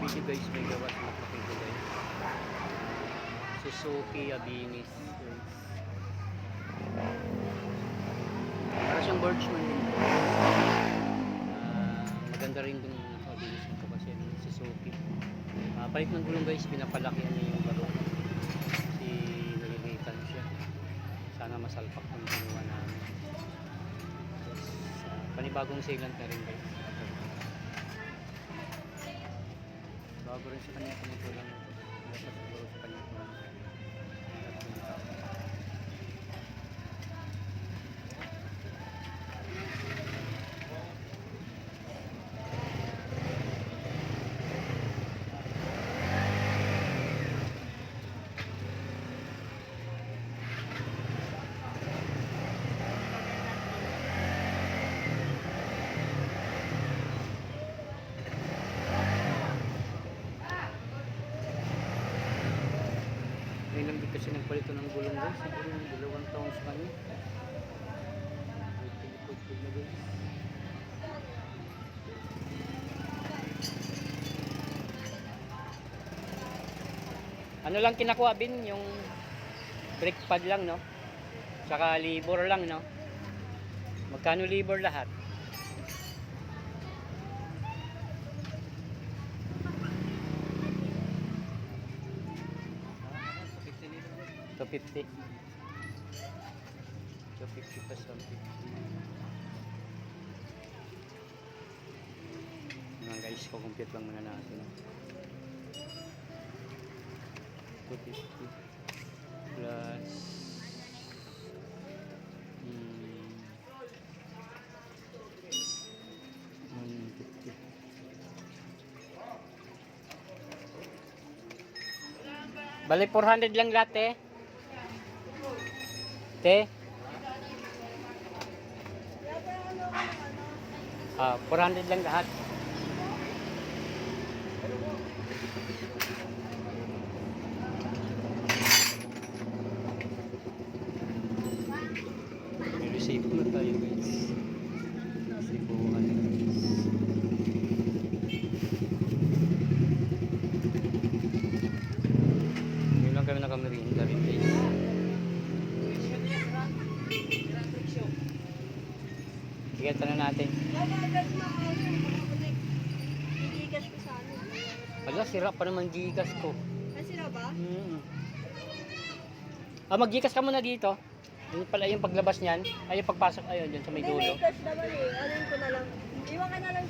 video guys, may gawas na pakigulay. Suzuki Abinis guys. Para siyang Birchman din. Maganda rin dun Abinis nito kasi yung Suzuki. Palit ng gulong guys, pinapalakihan niya yung gulong. Kasi nalilitan siya. Sana masalpak ng ginawa namin. Panibagong sealant na rin guys. Bago rin sa kanya ito lang ito. Dapat siguro sa kanya ito. May lang din kasi nagpalito ng gulong guys. Siguro yung 2 taon sa kanya. Likod-likod na guys. Ano lang kinakuha bin? Yung brake pad lang no? Tsaka libor lang no? Magkano libor lahat? $250 plus $150. Mga guys, kukumpute lang muna natin. 250 plus 150. Bali 400 lang lahat eh. Te? 400 lang lahat. May receipt na tayo guys. Resipuhan guys. Ngayon lang kami nakamerienda rin guys. Sige, tanong natin. Gigas ko sa ano. Wala, sira pa naman Gcash ko. Sira ba? Mag-Gcash ka muna dito. Yung pala yung paglabas niyan, ay yung pagpasok ayun dyan sa may dulo. May cash naman eh. Ano ko na lang. Iwan ka na lang.